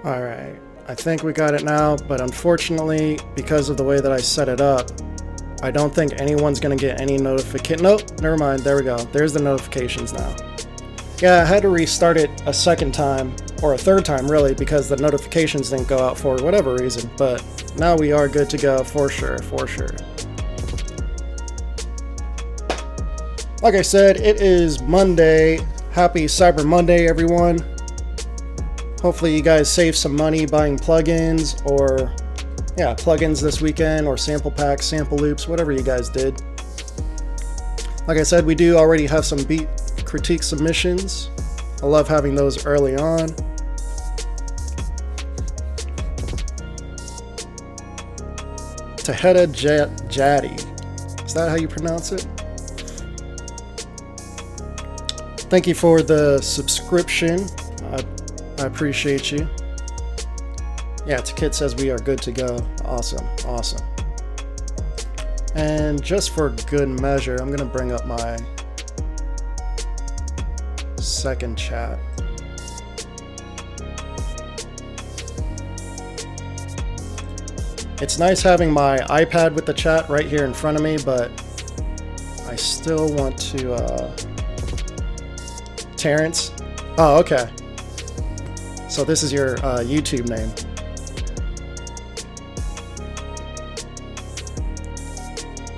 Alright, I think we got it now, but unfortunately, because of the way that I set it up, I don't think anyone's gonna get any notification. Nope, never mind, there we go. There's the notifications now. Yeah, I had to restart it a second time, or a third time really, because the notifications didn't go out for whatever reason, but now we are good to go for sure, for sure. Like I said, it is Monday. Happy Cyber Monday, everyone. Hopefully you guys save some money buying plugins, or yeah, plugins this weekend, or sample packs, sample loops, whatever you guys did. Like I said, we do already have some beat critique submissions. I love having those early on. Taheda Jadi. Is that how you pronounce it? Thank you for the subscription. I appreciate you. Yeah, Kit says we are good to go. Awesome, awesome. And just for good measure, I'm gonna bring up my second chat. It's nice having my iPad with the chat right here in front of me, but I still want to, Terrence? Oh, okay. So this is your YouTube name.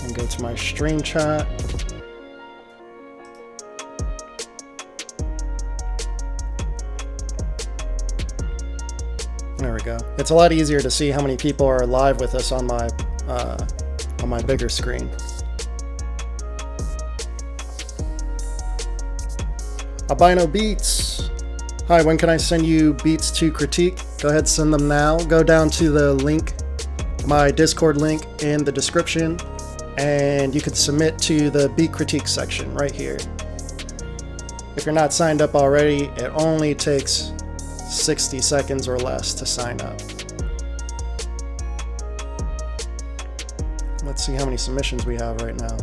And go to my stream chat. There we go. It's a lot easier to see how many people are live with us on my bigger screen. Albino Beats. Hi, when can I send you beats to critique? Go ahead, send them now. Go down to the link, my Discord link in the description, and you can submit to the beat critique section right here. If you're not signed up already, it only takes 60 seconds or less to sign up. Let's see how many submissions we have right now.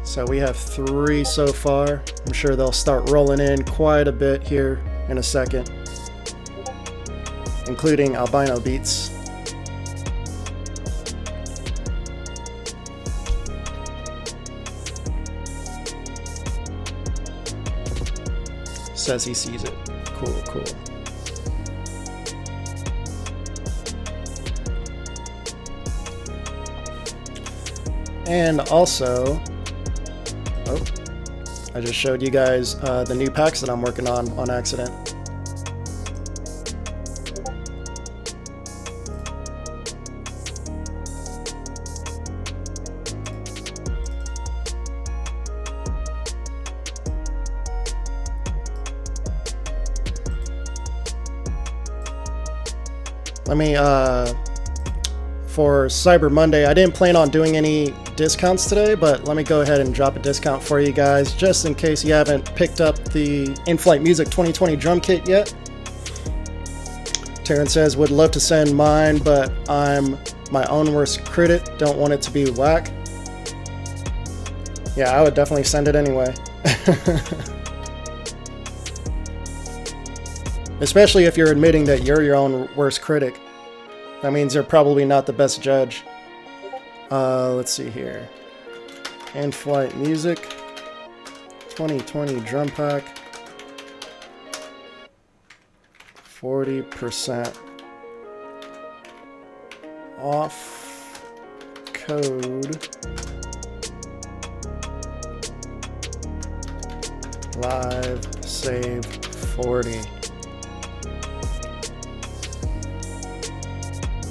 So we have 3 so far. I'm sure they'll start rolling in quite a bit here in a second, including Albino Beats. Says he sees it. Cool, cool. And also, oh, I just showed you guys the new packs that I'm working on accident. Let me, for Cyber Monday, I didn't plan on doing any discounts today, but let me go ahead and drop a discount for you guys, just in case you haven't picked up the InflightMuzik 2020 drum kit yet. Terrence says, would love to send mine, but I'm my own worst critic, don't want it to be whack. Yeah, I would definitely send it anyway. Especially if you're admitting that you're your own worst critic. That means you're probably not the best judge. Let's see here. InflightMuzik 2020 drum pack. 40% off. Code. Live save 40.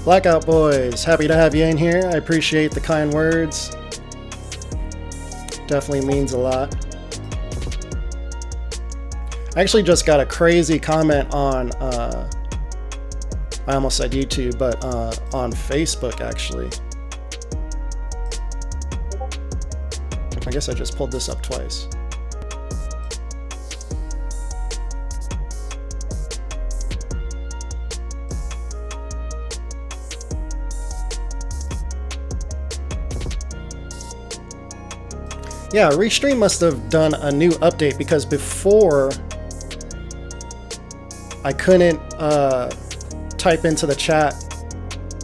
Blackout Boys, happy to have you in here. I appreciate the kind words. Definitely means a lot. I actually just got a crazy comment on, I almost said YouTube, but on Facebook actually. I guess I just pulled this up twice. Yeah, Restream must have done a new update, because before I couldn't type into the chat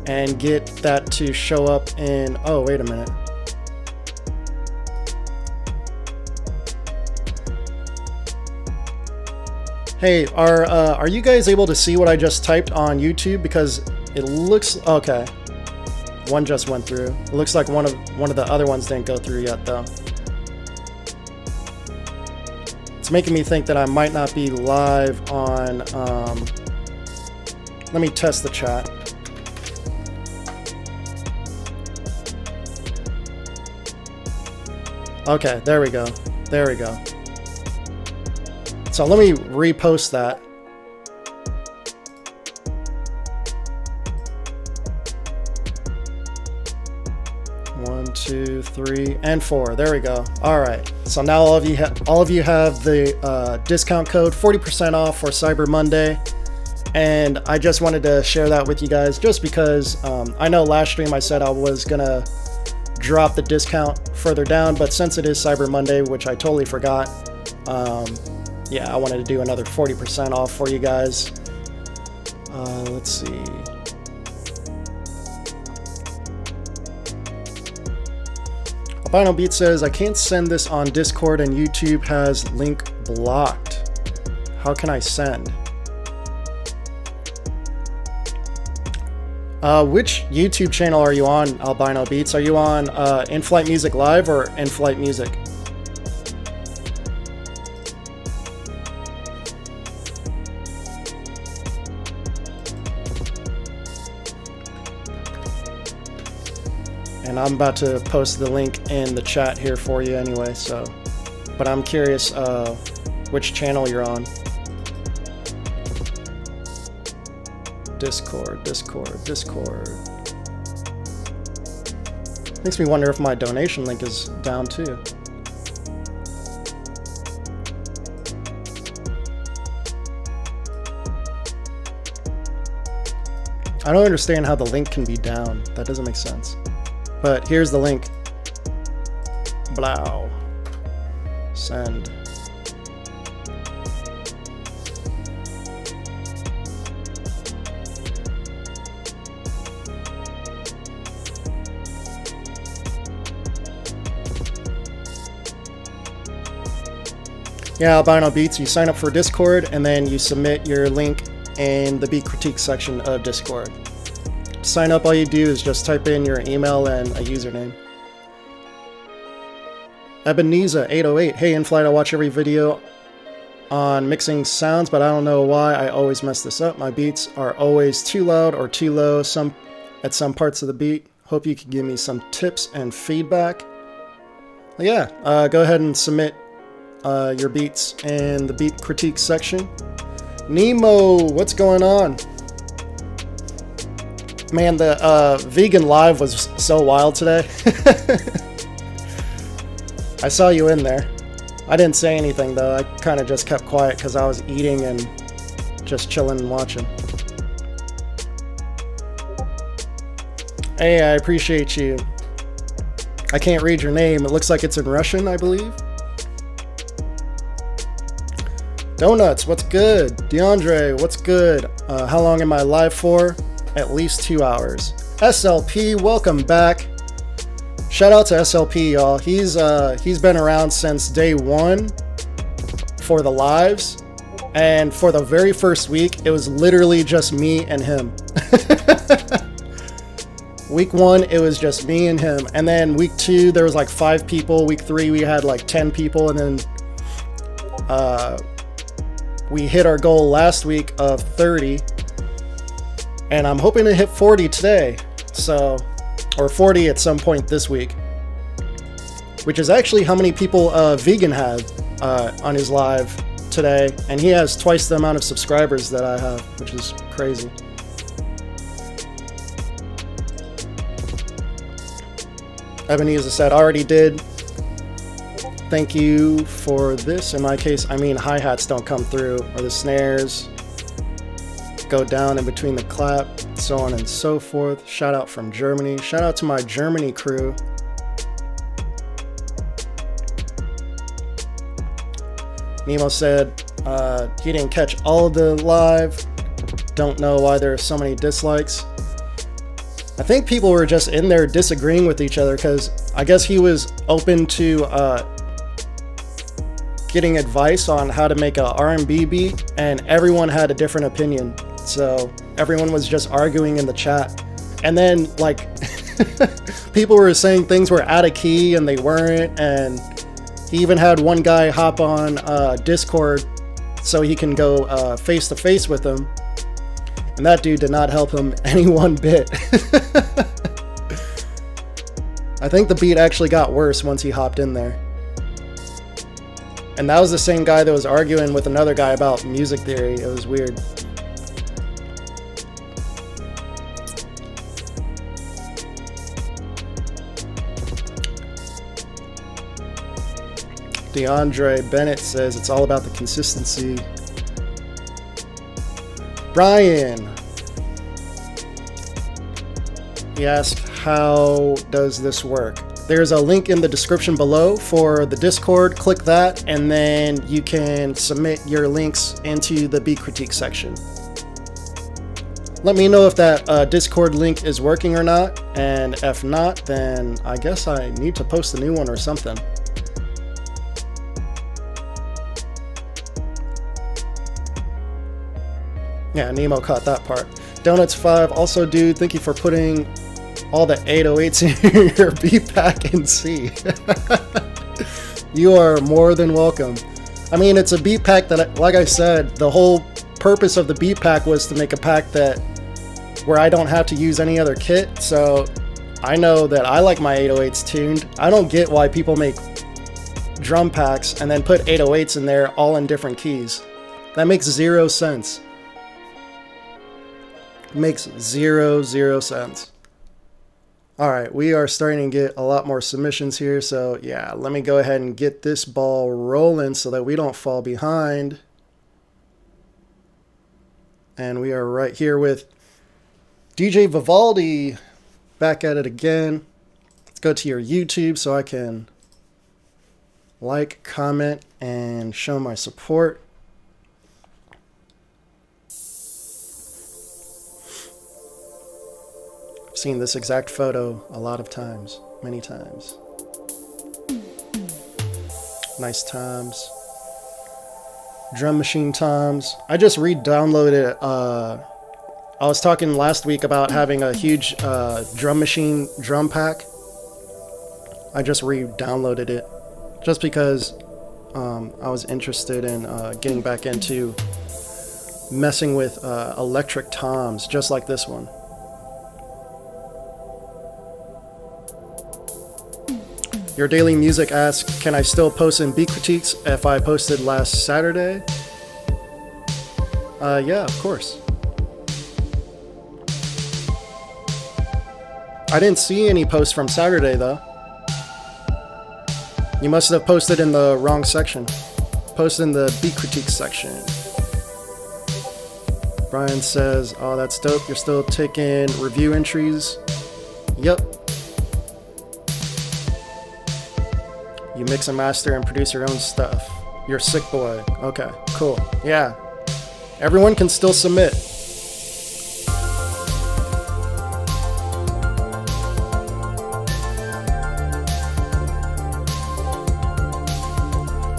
and get that to show up in, oh, wait a minute. Hey, are you guys able to see what I just typed on YouTube? Because it looks, okay. One just went through. It looks like one of the other ones didn't go through yet though. It's making me think that I might not be live on, let me test the chat. Okay, there we go. There we go. So let me repost that. One, two, three, and four. There we go. All right. So now all of you have the discount code 40% off for Cyber Monday, and I just wanted to share that with you guys, just because I know last stream I said I was gonna drop the discount further down, but since it is Cyber Monday, which I totally forgot, yeah, I wanted to do another 40% off for you guys. Let's see. Albino Beat says, I can't send this on Discord and YouTube has link blocked. How can I send? Which YouTube channel are you on, Albino Beats? Are you on InflightMuzik Live or InflightMuzik? And I'm about to post the link in the chat here for you anyway, so. But I'm curious which channel you're on. Discord. Makes me wonder if my donation link is down too. I don't understand how the link can be down. That doesn't make sense. But here's the link. Blow. Send. Yeah, Albino Beats, you sign up for Discord and then you submit your link in the Beat Critique section of Discord. To sign up, all you do is just type in your email and a username. Ebenezer 808, hey InFlight, I watch every video on mixing sounds, but I don't know why I always mess this up. My beats are always too loud or too low at some parts of the beat. Hope you can give me some tips and feedback. Yeah, go ahead and submit your beats in the Beat Critique section. Nemo, what's going on? Man, the vegan live was so wild today. I saw you in there. I didn't say anything though. I kind of just kept quiet because I was eating and just chilling and watching. Hey, I appreciate you. I can't read your name. It looks like it's in Russian, I believe. Donuts, what's good? DeAndre, what's good? How long am I live for? At least 2 hours. SLP, welcome back. Shout out to SLP, y'all. He's been around since day one for the lives, and for the very first week, it was literally just me and him. Week 1, it was just me and him, and then week 2, there was like 5 people. Week 3, we had like 10 people, and then we hit our goal last week of 30, and I'm hoping to hit 40 today. So, or 40 at some point this week, which is actually how many people Vegan had on his live today, and he has twice the amount of subscribers that I have, which is crazy. Ebenezer said, already did. Thank you for this. In my case, I mean hi-hats don't come through, or the snares go down in between the clap, so on and so forth. Shout out from Germany. Shout out to my Germany crew. Nemo said, He didn't catch all of the live. Don't know why there are so many dislikes. I think people were just in there disagreeing with each other because I guess he was open to getting advice on how to make a R&B beat, and everyone had a different opinion. So everyone was just arguing in the chat. And then like people were saying things were out of key and they weren't, and he even had one guy hop on Discord so he can go face to face with him. And that dude did not help him any one bit. I think the beat actually got worse once he hopped in there. And that was the same guy that was arguing with another guy about music theory. It was weird. DeAndre Bennett says it's all about the consistency. Brian, he asked, how does this work? There's a link in the description below for the Discord. Click that, and then you can submit your links into the beat critique section. Let me know if that Discord link is working or not, and if not, then I guess I need to post a new one or something. Yeah, Nemo caught that part. Donuts5, also dude, thank you for putting all the 808s in your beat pack in C. You are more than welcome. I mean, it's a beat pack that, like I said, the whole purpose of the beat pack was to make a pack that where I don't have to use any other kit. So I know that I like my 808s tuned. I don't get why people make drum packs and then put 808s in there all in different keys. That makes zero sense. Makes zero sense. Alright, we are starting to get a lot more submissions here, so yeah, let me go ahead and get this ball rolling so that we don't fall behind. And we are right here with DJ Vivaldi back at it again. Let's go to your YouTube so I can like, comment, and show my support. Seen this exact photo a lot of times, many times. Nice times. Drum machine times. I just re-downloaded I was talking last week about having a huge drum machine drum pack. I just re-downloaded it just because I was interested in getting back into messing with electric toms just like this one. Your Daily Music asks, can I still post in beat critiques if I posted last Saturday? Yeah, of course. I didn't see any posts from Saturday though. You must have posted in the wrong section. Post in the beat critiques section. Brian says, oh, that's dope. You're still taking review entries. Yep. You mix and master and produce your own stuff. You're sick boy. Okay, cool. Yeah. Everyone can still submit.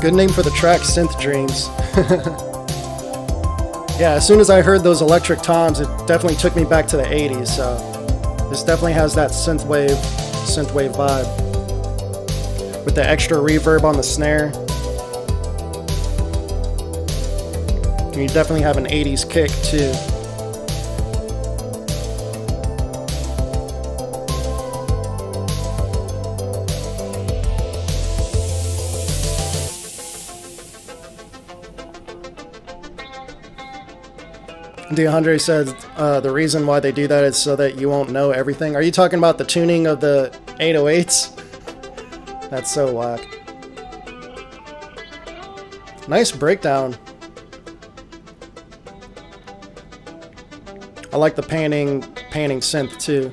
Good name for the track, Synth Dreams. Yeah, as soon as I heard those electric toms, it definitely took me back to the 80s, so this definitely has that synthwave vibe. With the extra reverb on the snare. And you definitely have an 80s kick too. DeAndre said the reason why they do that is so that you won't know everything. Are you talking about the tuning of the 808s? That's so whack. Nice breakdown. I like the panning synth too.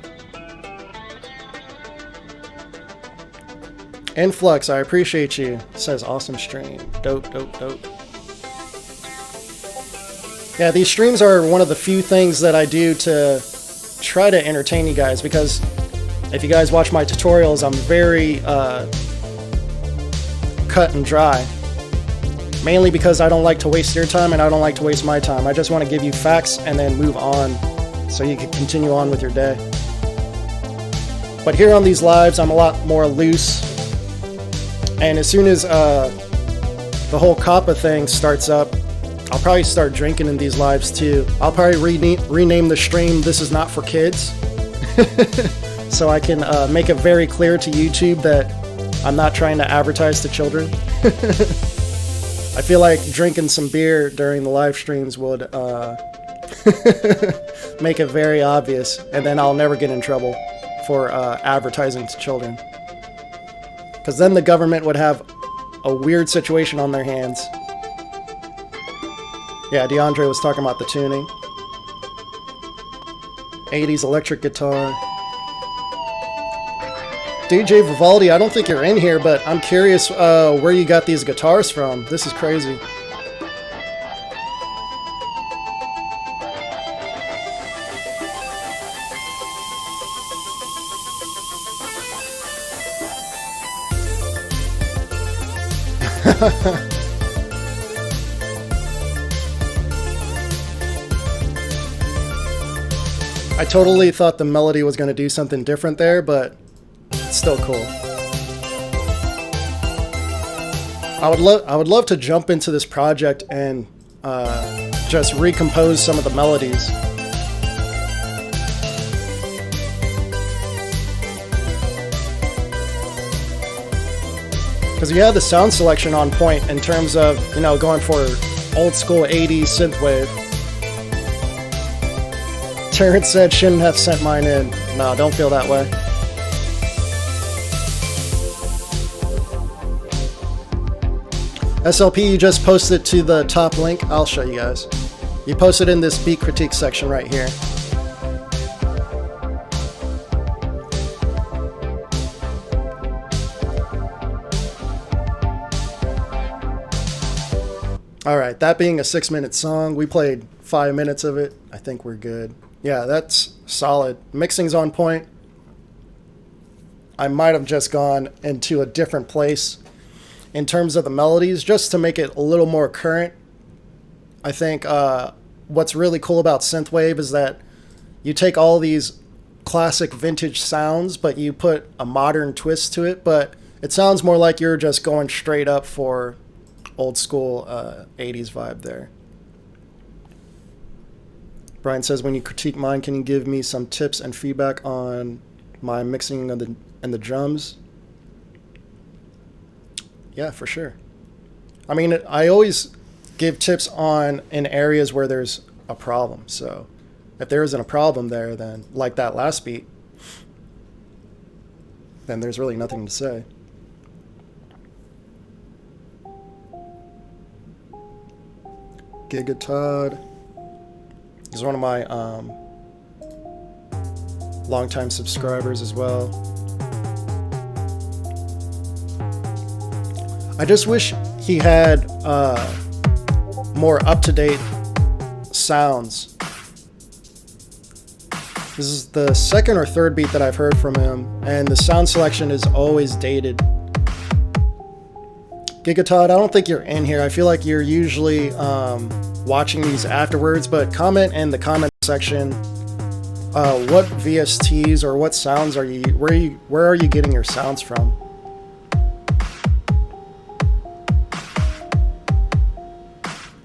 Influx, I appreciate you. Says awesome stream. Dope. Yeah, these streams are one of the few things that I do to try to entertain you guys, because if you guys watch my tutorials, I'm very cut and dry. Mainly because I don't like to waste your time and I don't like to waste my time. I just want to give you facts and then move on so you can continue on with your day. But here on these lives, I'm a lot more loose. And as soon as the whole COPPA thing starts up, I'll probably start drinking in these lives too. I'll probably rename the stream "This is not for kids," so I can make it very clear to YouTube that I'm not trying to advertise to children. I feel like drinking some beer during the live streams would make it very obvious, and then I'll never get in trouble for advertising to children. Because then the government would have a weird situation on their hands. Yeah, DeAndre was talking about the tuning. 80s electric guitar. DJ Vivaldi, I don't think you're in here, but I'm curious where you got these guitars from. This is crazy. I totally thought the melody was going to do something different there, but it's still cool. I would love to jump into this project and just recompose some of the melodies. Because you have the sound selection on point in terms of, you know, going for old school 80s synthwave. Terrence said, shouldn't have sent mine in. No, don't feel that way. SLP, you just posted to the top link. I'll show you guys. You posted in this beat critique section right here. Alright, that being a 6-minute song, we played 5 minutes of it. I think we're good. Yeah, that's solid. Mixing's on point. I might have just gone into a different place in terms of the melodies, just to make it a little more current. I think what's really cool about synthwave is that you take all these classic vintage sounds, but you put a modern twist to it, but it sounds more like you're just going straight up for old school 80s vibe there. Brian says, when you critique mine, can you give me some tips and feedback on my mixing and the drums? Yeah, for sure. I mean, I always give tips in areas where there's a problem. So if there isn't a problem there, then like that last beat, then there's really nothing to say. Giga Todd is one of my longtime subscribers as well. I just wish he had more up-to-date sounds. This is the second or third beat that I've heard from him, and the sound selection is always dated. Giga Todd, I don't think you're in here. I feel like you're usually watching these afterwards, but comment in the comment section what VSTs or what sounds are you, where are you getting your sounds from?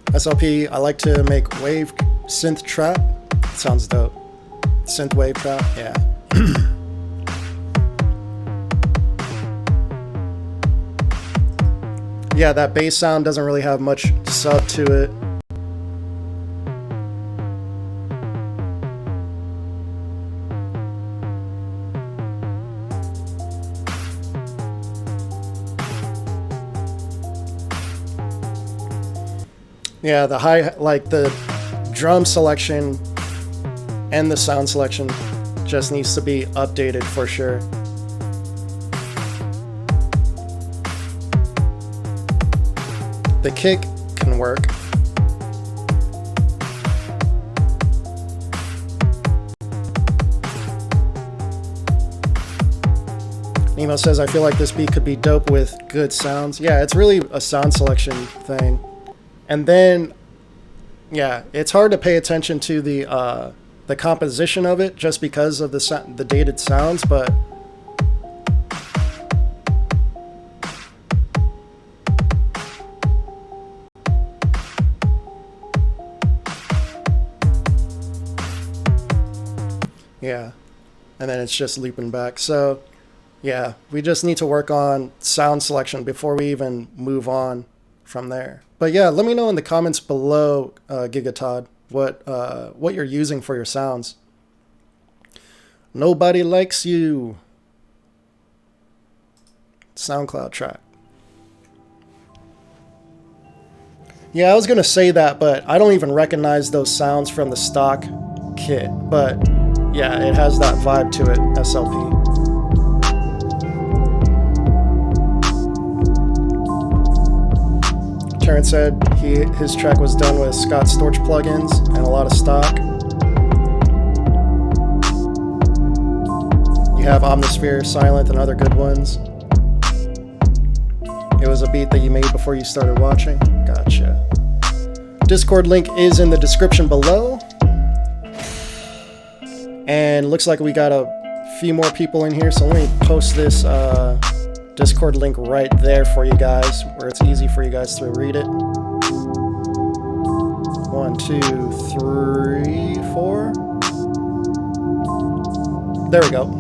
SLP, I like to make wave synth trap. Sounds dope. Synth wave trap, yeah. Yeah, that bass sound doesn't really have much sub to it. Yeah, the drum selection and the sound selection just needs to be updated for sure. The kick can work. Emo says, I feel like this beat could be dope with good sounds. Yeah, it's really a sound selection thing. And then, yeah, it's hard to pay attention to the composition of it just because of the dated sounds, but yeah, and then it's just looping back. So yeah, we just need to work on sound selection before we even move on from there. But yeah, let me know in the comments below, Gigatod, what you're using for your sounds. Nobody Likes You. SoundCloud track. Yeah, I was going to say that, but I don't even recognize those sounds from the stock kit. But yeah, it has that vibe to it, SLP. Terrence said his track was done with Scott Storch plugins and a lot of stock. You have Omnisphere, Silent, and other good ones. It was a beat that you made before you started watching. Gotcha. Discord link is in the description below. And looks like we got a few more people in here, so let me post this Discord link right there for you guys, where it's easy for you guys to read it. 1, 2, 3, 4. There we go.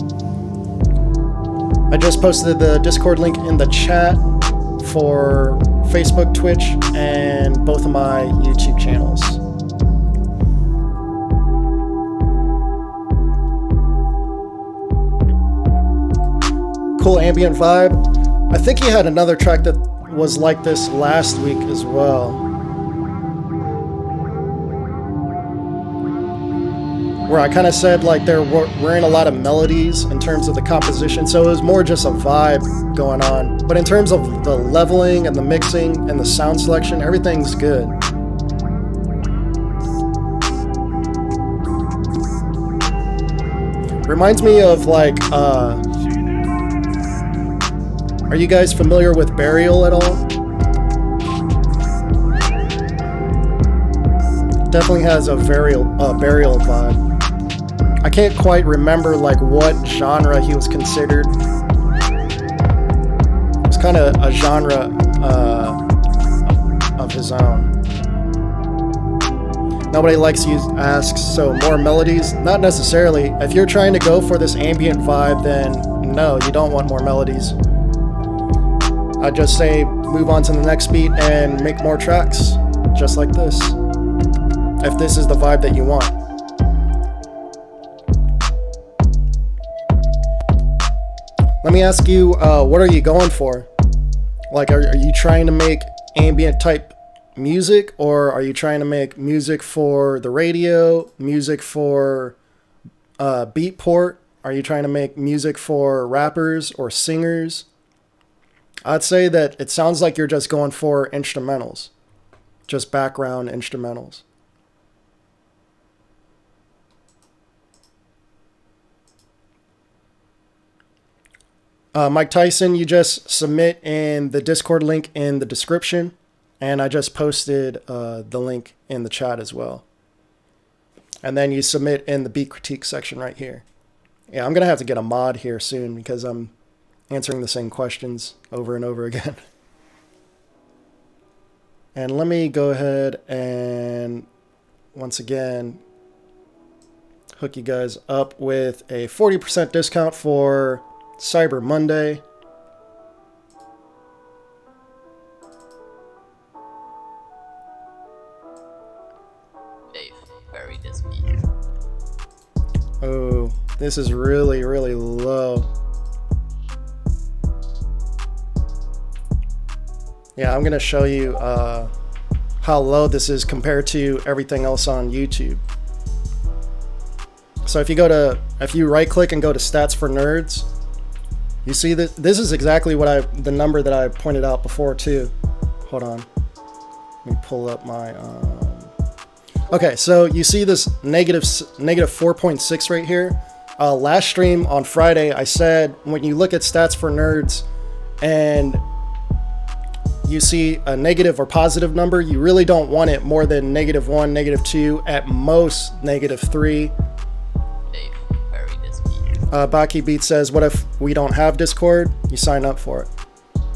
I just posted the Discord link in the chat for Facebook, Twitch, and both of my YouTube channels. Cool ambient vibe. I think he had another track that was like this last week as well, where I kind of said like there weren't a lot of melodies in terms of the composition, so it was more just a vibe going on. But in terms of the leveling and the mixing and the sound selection, everything's good. Reminds me of like are you guys familiar with Burial at all? Definitely has a Burial vibe. I can't quite remember like what genre he was considered. It's kind of a genre of his own. Nobody Likes You asks, so more melodies? Not necessarily. If you're trying to go for this ambient vibe, then no, you don't want more melodies. I'd just say move on to the next beat and make more tracks just like this, if this is the vibe that you want. Let me ask you, what are you going for? Like, are you trying to make ambient type music, or are you trying to make music for the radio, music for Beatport? Are you trying to make music for rappers or singers? I'd say that it sounds like you're just going for instrumentals, just background instrumentals. Mike Tyson, you just submit in the Discord link in the description, and I just posted the link in the chat as well. And then you submit in the beat critique section right here. Yeah, I'm going to have to get a mod here soon because I'm answering the same questions over and over again. And let me go ahead and once again hook you guys up with a 40% discount for Cyber Monday. Dave, bury this beat. Oh, this is really, really low. Yeah, I'm going to show you how low this is compared to everything else on YouTube. So if you right click and go to Stats for Nerds, you see that this is exactly what the number that I pointed out before too. Hold on. Let me pull up my, okay, so you see this negative 4.6 right here. Last stream on Friday, I said when you look at stats for nerds and you see a negative or positive number, you really don't want it more than -1, -2, at most -3. Baki Beat says, what if we don't have Discord? You sign up for it.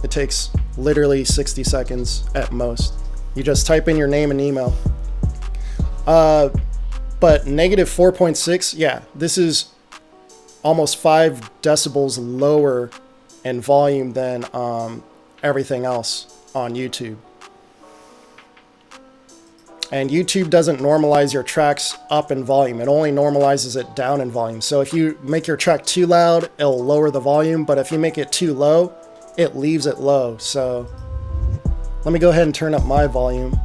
It takes literally 60 seconds at most. You just type in your name and email. But -4.6, yeah, this is almost 5 decibels lower in volume than everything else on YouTube. And YouTube doesn't normalize your tracks up in volume. It only normalizes it down in volume. So if you make your track too loud, it'll lower the volume. But if you make it too low, it leaves it low. So let me go ahead and turn up my volume.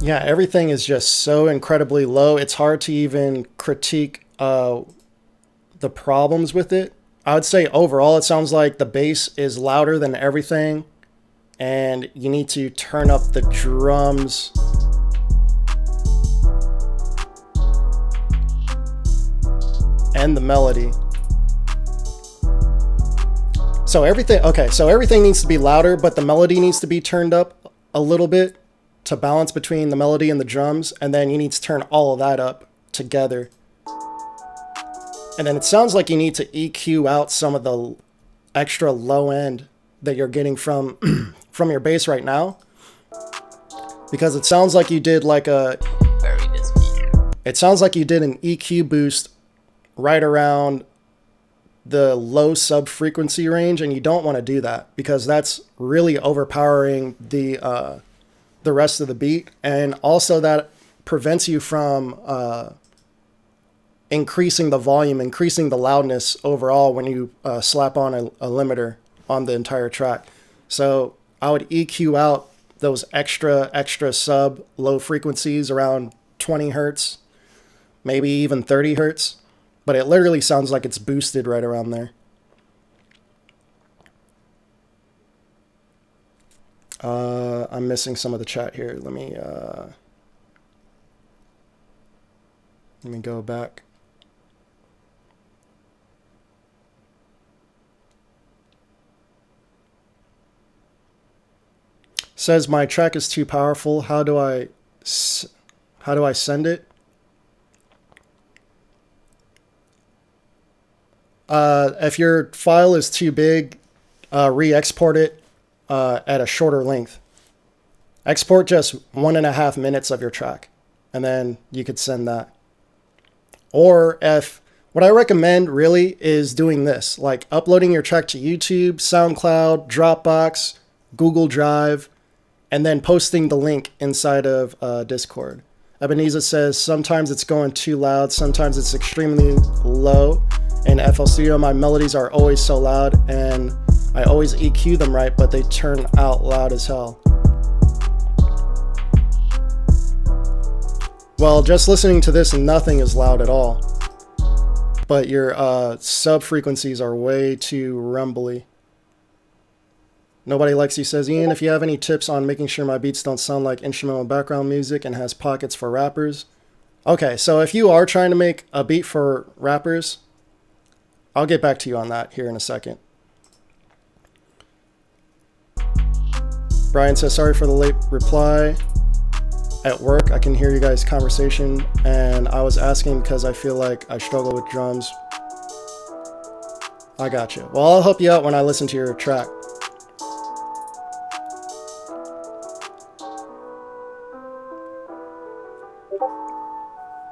Yeah, everything is just so incredibly low. It's hard to even critique the problems with it. I would say overall, it sounds like the bass is louder than everything, and you need to turn up the drums. And the melody. So everything needs to be louder, but the melody needs to be turned up a little bit to balance between the melody and the drums, and then you need to turn all of that up together. And then it sounds like you need to EQ out some of the extra low end that you're getting from from your bass right now, because it sounds like you did like an EQ boost right around the low sub frequency range, and you don't want to do that because that's really overpowering the rest of the beat, and also that prevents you from increasing the volume, increasing the loudness overall when you slap on a limiter on the entire track. So I would EQ out those extra sub low frequencies around 20 hertz, maybe even 30 hertz, but it literally sounds like it's boosted right around there. I'm missing some of the chat here. Let me go back. Says my track is too powerful. How do I send it? If your file is too big, re-export it at a shorter length. Export just 1.5 minutes of your track, and then you could send that. Or what I recommend really is doing this, like uploading your track to YouTube, SoundCloud, Dropbox, Google Drive, and then posting the link inside of Discord. Ebenezer says, sometimes it's going too loud, sometimes it's extremely low. In FL Studio, my melodies are always so loud, and I always EQ them right, but they turn out loud as hell. Well, just listening to this, nothing is loud at all. But your sub frequencies are way too rumbly. Nobody Likes You says, Ian, if you have any tips on making sure my beats don't sound like instrumental background music and has pockets for rappers. Okay, so if you are trying to make a beat for rappers, I'll get back to you on that here in a second. Brian says, sorry for the late reply. At work, I can hear you guys' conversation, and I was asking because I feel like I struggle with drums. I got you. Well, I'll help you out when I listen to your track.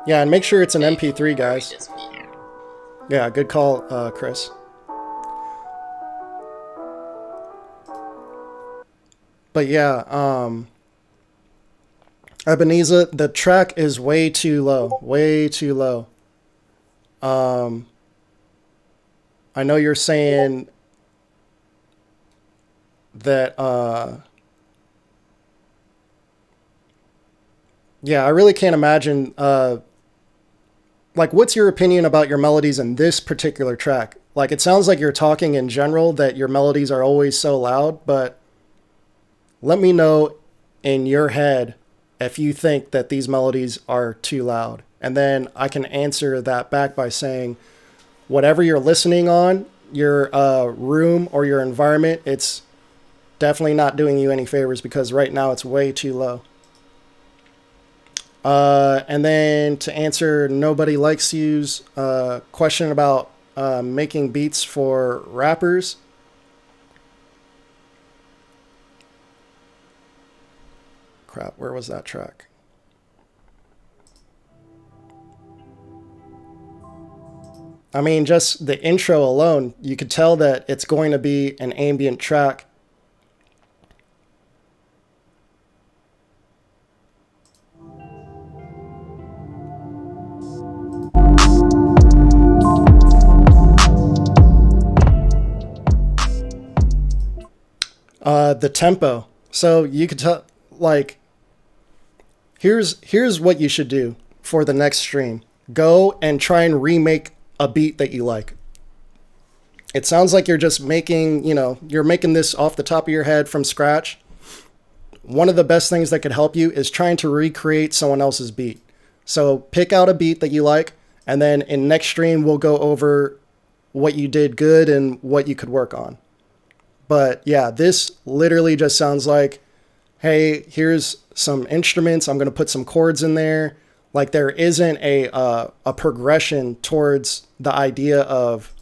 Yeah, and make sure it's an MP3, guys. Yeah, good call, Chris. But yeah, Ebenezer, the track is way too low. Way too low. I know you're saying that Yeah, I really can't imagine. Like, what's your opinion about your melodies in this particular track? Like, it sounds like you're talking in general that your melodies are always so loud, but let me know in your head if you think that these melodies are too loud. And then I can answer that back by saying, whatever you're listening on, your room or your environment, it's definitely not doing you any favors because right now it's way too low. And then to answer Nobody Likes You's question about making beats for rappers. Crap, where was that track? I mean, just the intro alone, you could tell that it's going to be an ambient track. The tempo. So you could tell, like, here's what you should do for the next stream. Go and try and remake a beat that you like. It sounds like you're just making, you're making this off the top of your head from scratch. One of the best things that could help you is trying to recreate someone else's beat. So pick out a beat that you like, and then in next stream, we'll go over what you did good and what you could work on. But yeah, this literally just sounds like, hey, here's some instruments. I'm going to put some chords in there. Like there isn't a progression towards the idea of,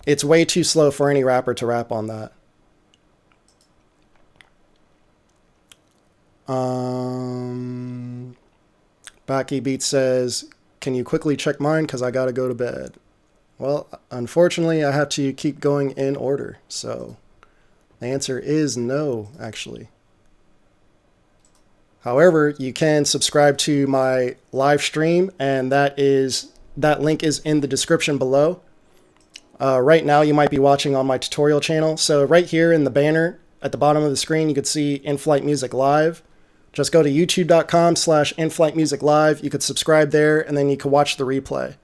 it's way too slow for any rapper to rap on that. Backy Beat says, can you quickly check mine? Because I got to go to bed. Well, unfortunately, I have to keep going in order. So the answer is no, actually. However, you can subscribe to my live stream, and that link is in the description below. Right now, you might be watching on my tutorial channel. So right here in the banner at the bottom of the screen, you can see InflightMuzik Live. Just go to youtube.com/InflightMuzik Live. You could subscribe there, and then you can watch the replay.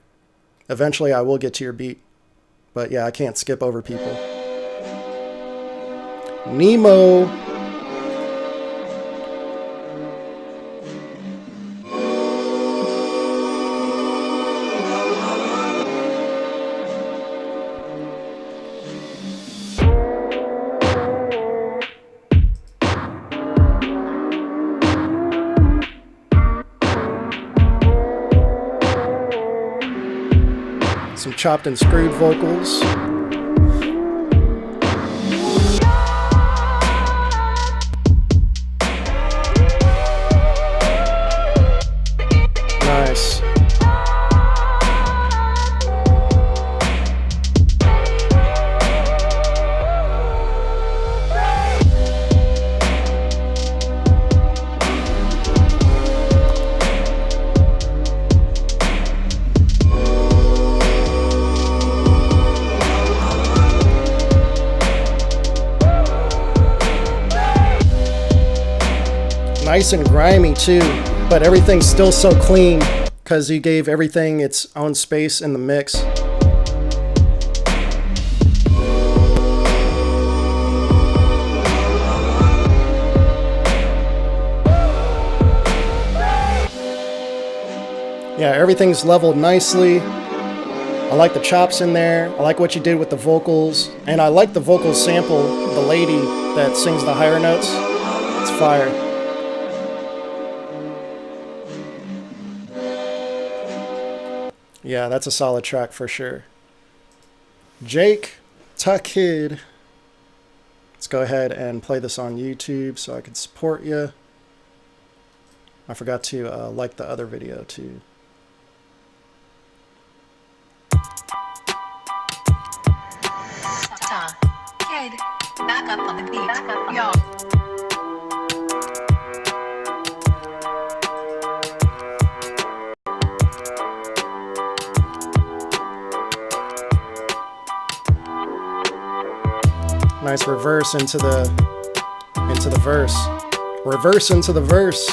Eventually, I will get to your beat. But yeah, I can't skip over people. Nemo. Some chopped and screwed vocals. Nice. Nice and grimy too, but everything's still so clean because he gave everything its own space in the mix. Yeah, everything's leveled nicely. I like the chops in there. I like what you did with the vocals, and I like the vocal sample, the lady that sings the higher notes. It's fire. Yeah, that's a solid track for sure. Jake Tuckid. Let's go ahead and play this on YouTube so I can support you. I forgot to like the other video too. Kid, back up on the beat. Yo. Nice reverse into the verse. Reverse into the verse.